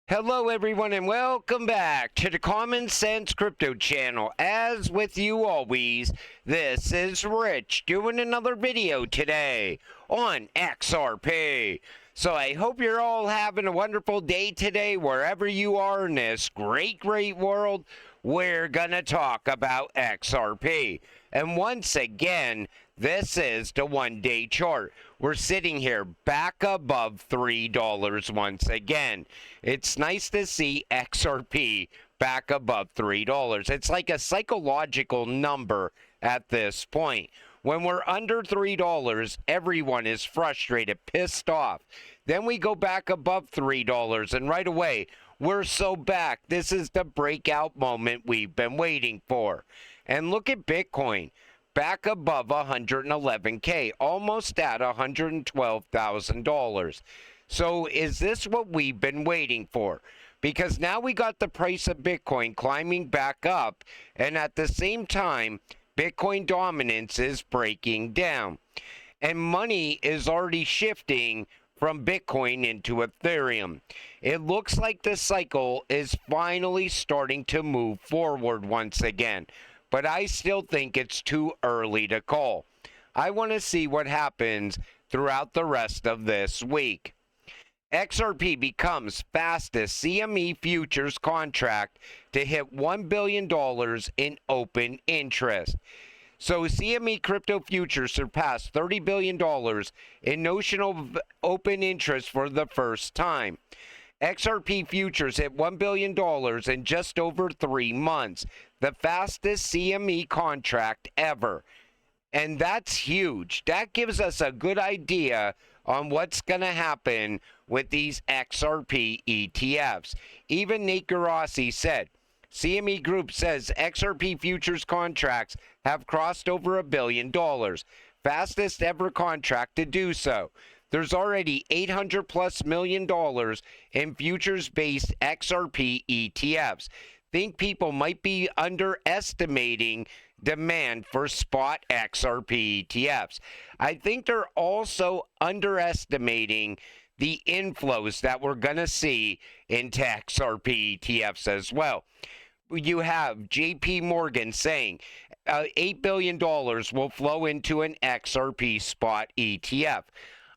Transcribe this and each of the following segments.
Hello everyone and welcome back to the Common Sense Crypto channel. As with you always, this is Rich doing another video today on XRP. So I hope you're all having a wonderful day today wherever you are in this great world. We're gonna talk about XRP. And once again, this is the one-day chart. We're sitting here back above $3 once again. It's nice to see XRP back above $3. It's like a psychological number at this point. When we're under $3, everyone is frustrated, pissed off. Then we go back above $3, and right away, we're so back. This is the breakout moment we've been waiting for. And look at Bitcoin. Back above 111K, almost at $112,000. So is this what we've been waiting for? Because now we got the price of Bitcoin climbing back up, and at the same time, Bitcoin dominance is breaking down. And money is already shifting from Bitcoin into Ethereum. It looks like the cycle is finally starting to move forward once again. But I still think it's too early to call. I want to see what happens throughout the rest of this week. XRP becomes fastest CME futures contract to hit $1 billion in open interest. So CME crypto futures surpassed $30 billion in notional open interest for the first time. XRP futures hit $1 billion in just over 3 months, the fastest CME contract ever. And that's huge. That gives us a good idea on what's going to happen with these XRP ETFs. Even Nate Garossi said, CME Group says XRP futures contracts have crossed over $1 billion, fastest ever contract to do so. There's already $800+ million in futures-based XRP ETFs. Think people might be underestimating demand for spot XRP ETFs. I think they're also underestimating the inflows that we're going to see into XRP ETFs as well. You have JP Morgan saying $8 billion will flow into an XRP spot ETF.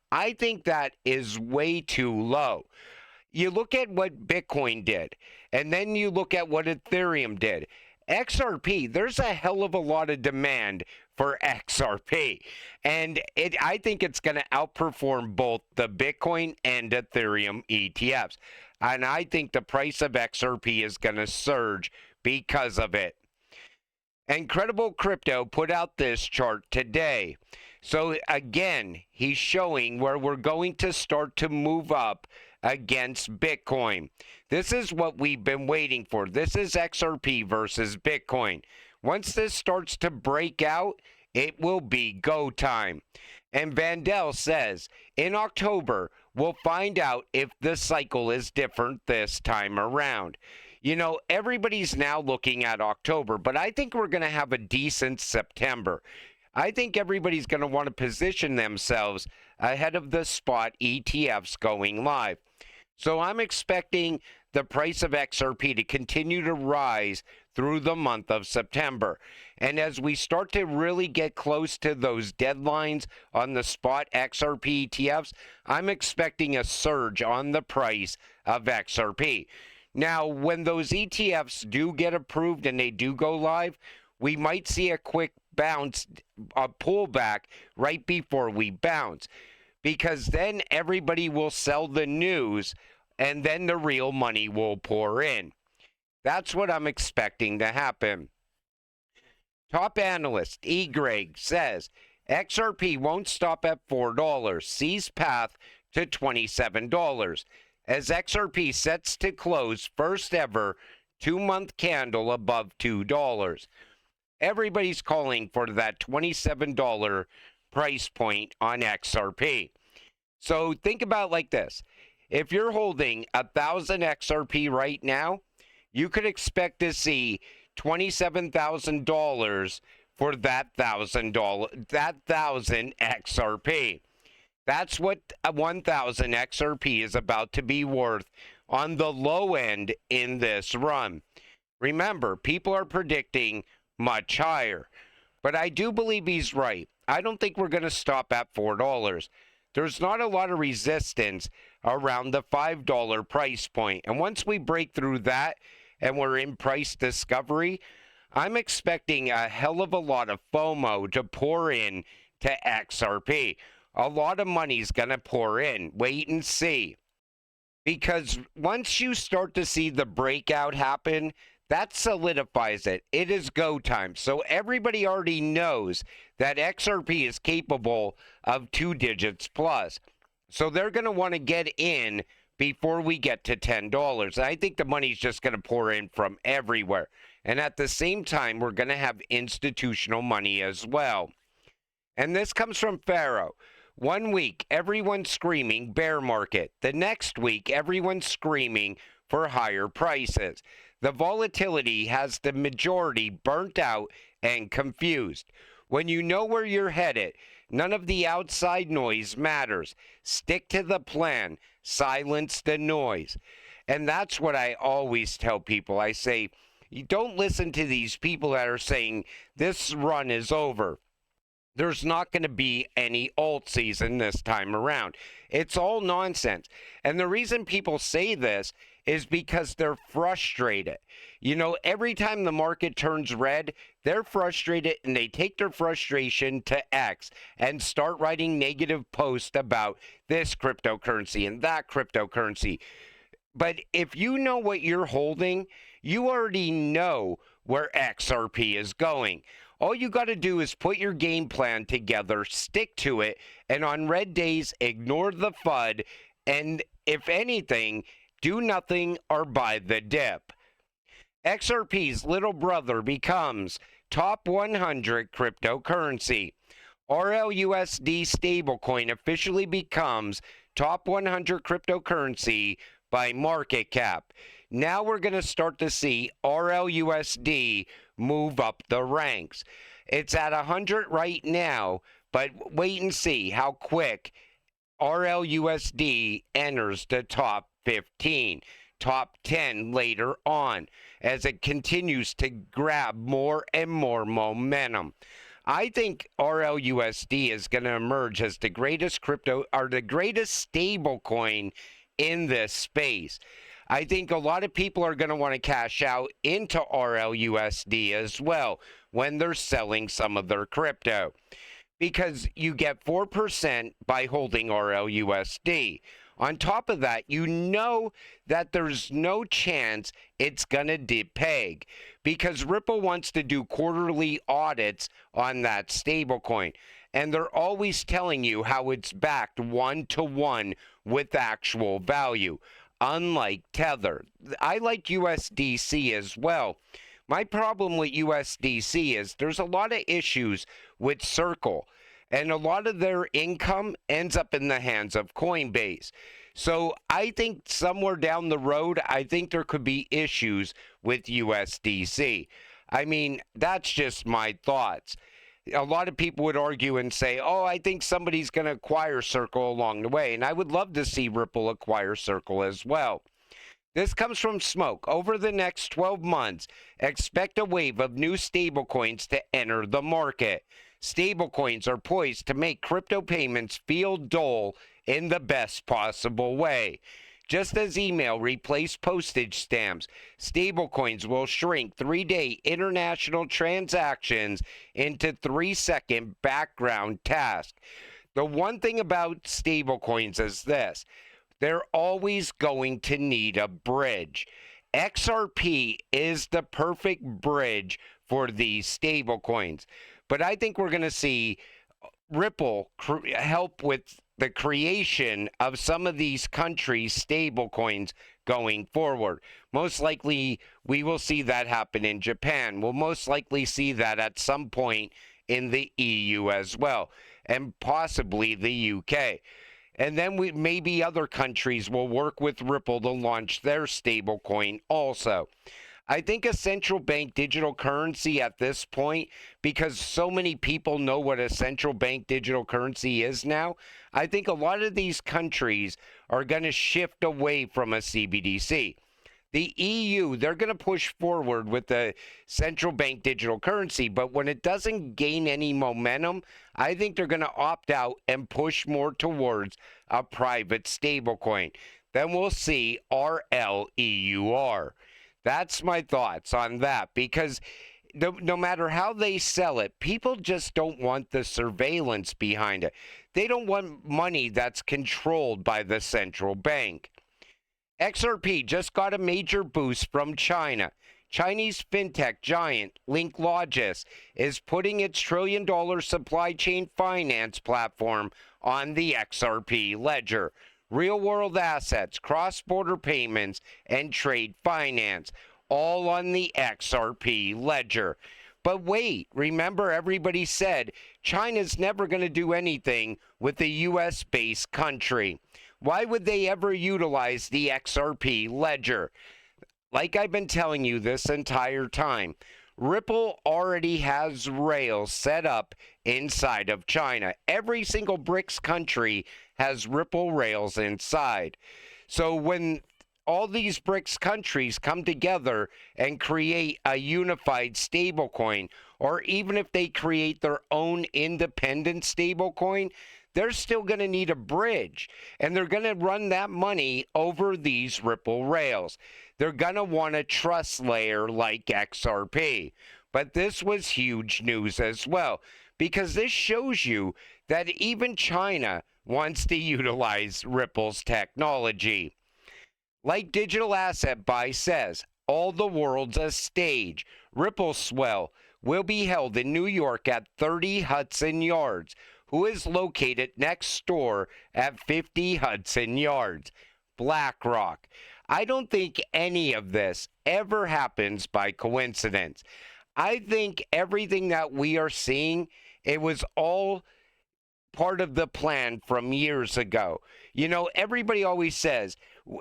I think that is way too low. You look at what Bitcoin did, and then you look at what Ethereum did. XRP, there's a hell of a lot of demand for XRP. And I think it's going to outperform both the Bitcoin and Ethereum ETFs. And I think the price of XRP is going to surge because of it. Incredible Crypto put out this chart today. So again, he's showing where we're going to start to move up against Bitcoin. This is what we've been waiting for. This is XRP versus Bitcoin. Once this starts to break out, it will be go time. And Vandell says, in October, we'll find out if the cycle is different this time around. You know, everybody's now looking at October, but I think we're going to have a decent September. I think everybody's going to want to position themselves ahead of the spot ETFs going live. So I'm expecting the price of XRP to continue to rise through the month of September. And as we start to really get close to those deadlines on the spot XRP ETFs, I'm expecting a surge on the price of XRP. Now, when those ETFs do get approved and they do go live, we might see a quick bounce, a pullback right before we bounce, because then everybody will sell the news and then the real money will pour in. That's what I'm expecting to happen. Top analyst E. Greg says XRP won't stop at $4, sees path to $27 as XRP sets to close first ever 2-month candle above $2. Everybody's calling for that $27 price point on XRP. So think about it like this. If you're holding 1,000 XRP right now, you could expect to see $27,000 for that $1,000 XRP. That's what 1,000 XRP is about to be worth on the low end in this run. Remember, people are predicting much higher. But I do believe he's right. I don't think we're going to stop at $4. There's not a lot of resistance around the $5 price point. And once we break through that and we're in price discovery, I'm expecting a hell of a lot of FOMO to pour in to XRP. A lot of money's going to pour in. Wait and see. Because once you start to see the breakout happen, that solidifies it. It is go time. So everybody already knows that XRP is capable of 2 digits plus. So they're going to want to get in before we get to $10. And I think the money's just going to pour in from everywhere. And at the same time, we're going to have institutional money as well. And this comes from Pharaoh. 1 week, everyone's screaming bear market. The next week, everyone's screaming for higher prices. The volatility has the majority burnt out and confused. When you know where you're headed, none of the outside noise matters. Stick to the plan. Silence the noise. And that's what I always tell people. I say, you don't listen to these people that are saying this run is over. There's not going to be any alt season this time around. It's all nonsense. And the reason people say this is because they're frustrated. You know, every time the market turns red, they're frustrated and they take their frustration to X and start writing negative posts about this cryptocurrency and that cryptocurrency. But if you know what you're holding, you already know where XRP is going. All you got to do is put your game plan together, stick to it, and on red days, ignore the FUD, and if anything, do nothing or buy the dip. XRP's little brother becomes top 100 cryptocurrency. RLUSD stablecoin officially becomes top 100 cryptocurrency by market cap. Now we're going to start to see RLUSD move up the ranks. It's at 100 right now, but wait and see how quick RLUSD enters the top 15, top 10 later on, as it continues to grab more and more momentum. I think RLUSD is going to emerge as the greatest crypto or the greatest stable coin in this space. I think a lot of people are going to want to cash out into RLUSD as well when they're selling some of their crypto, because you get 4% by holding RLUSD. On top of that, you know that there's no chance it's going to depeg, because Ripple wants to do quarterly audits on that stablecoin. And they're always telling you how it's backed 1-to-1 with actual value, unlike Tether. I like USDC as well. My problem with USDC is there's a lot of issues with Circle, and a lot of their income ends up in the hands of Coinbase. So I think somewhere down the road, I think there could be issues with USDC. I mean, that's just my thoughts. A lot of people would argue and say, oh, I think somebody's going to acquire Circle along the way. And I would love to see Ripple acquire Circle as well. This comes from Smoke. Over the next 12 months, expect a wave of new stablecoins to enter the market. Stablecoins are poised to make crypto payments feel dull in the best possible way. Just as email replaced postage stamps, stablecoins will shrink 3-day international transactions into 3-second background tasks. The one thing about stablecoins is this: they're always going to need a bridge. XRP is the perfect bridge for these stablecoins. But I think we're going to see Ripple help with the creation of some of these countries' stablecoins going forward. Most likely, we will see that happen in Japan. We'll most likely see that at some point in the EU as well, and possibly the UK. And then maybe other countries will work with Ripple to launch their stablecoin also. I think a central bank digital currency at this point, because so many people know what a central bank digital currency is now, I think a lot of these countries are going to shift away from a CBDC. The EU, they're going to push forward with the central bank digital currency, but when it doesn't gain any momentum, I think they're going to opt out and push more towards a private stablecoin. Then we'll see RLEUR. That's my thoughts on that, because no matter how they sell it, people just don't want the surveillance behind it. They don't want money that's controlled by the central bank. XRP just got a major boost from China. Chinese fintech giant Rlusd is putting its trillion-dollar supply chain finance platform on the XRP ledger. Real-world assets, cross-border payments, and trade finance, all on the XRP ledger. But wait, remember everybody said China's never going to do anything with a US-based country. Why would they ever utilize the XRP ledger? Like I've been telling you this entire time, Ripple already has rails set up inside of China. Every single BRICS country has Ripple rails inside. So when all these BRICS countries come together and create a unified stablecoin, or even if they create their own independent stablecoin, they're still going to need a bridge, and they're going to run that money over these Ripple rails. They're going to want a trust layer like XRP. But this was huge news as well, because this shows you that even China wants to utilize Ripple's technology. Like Digital Asset Buy says, all the world's a stage. Ripple Swell will be held in New York at 30 Hudson Yards, who is located next door at 50 Hudson Yards. BlackRock. I don't think any of this ever happens by coincidence. I think everything that we are seeing, it was all part of the plan from years ago. You know, everybody always says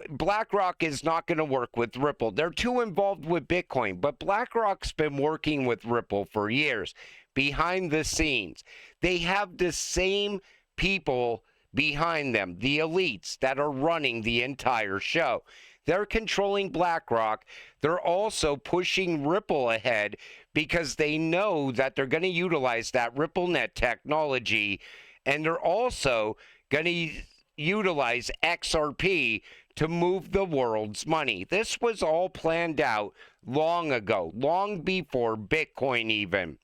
BlackRock is not going to work with Ripple. They're too involved with Bitcoin, but BlackRock's been working with Ripple for years behind the scenes. They have the same people behind them, the elites that are running the entire show. They're controlling BlackRock. They're also pushing Ripple ahead because they know that they're going to utilize that RippleNet technology, and they're also going to utilize XRP to move the world's money. This was all planned out long ago, long before Bitcoin even.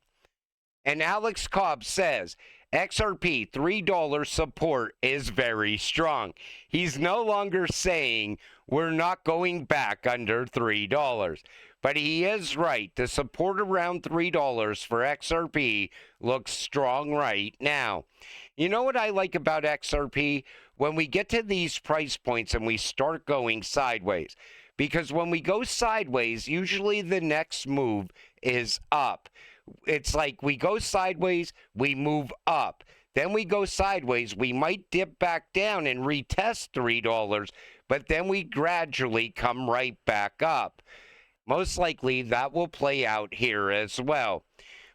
And Alex Cobb says, XRP $3 support is very strong. He's no longer saying we're not going back under $3. But he is right. The support around $3 for XRP looks strong right now. You know what I like about XRP? When we get to these price points and we start going sideways. Because when we go sideways, usually the next move is up. It's like we go sideways, we move up. Then we go sideways, we might dip back down and retest $3, but then we gradually come right back up. Most likely that will play out here as well.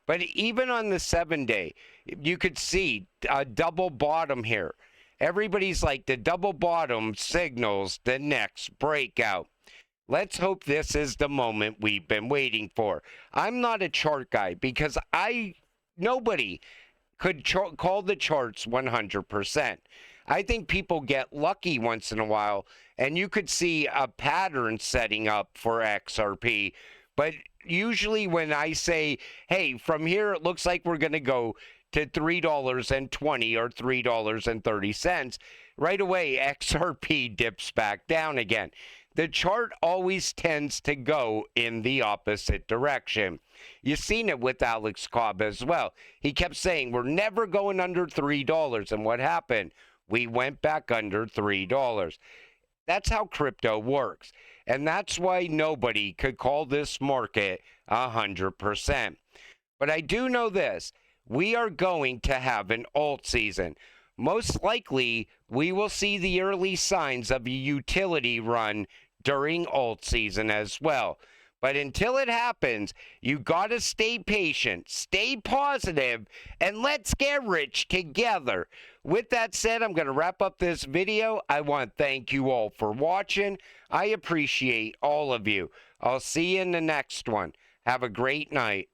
But even on the 7-day, you could see a double bottom here. Everybody's like, the double bottom signals the next breakout. Let's hope this is the moment we've been waiting for. I'm not a chart guy because nobody could call the charts 100%. I think people get lucky once in a while, and you could see a pattern setting up for XRP. But usually when I say, hey, from here it looks like we're going to go to $3.20 or $3.30, right away XRP dips back down again. The chart always tends to go in the opposite direction. You've seen it with Alex Cobb as well. He kept saying, we're never going under $3. And what happened? We went back under $3. That's how crypto works. And that's why nobody could call this market 100%. But I do know this. We are going to have an alt season. Most likely, we will see the early signs of a utility run during alt season as well. But until it happens, you got to stay patient, stay positive, and let's get rich together. With that said, I'm going to wrap up this video. I want to thank you all for watching. I appreciate all of you. I'll see you in the next one. Have a great night.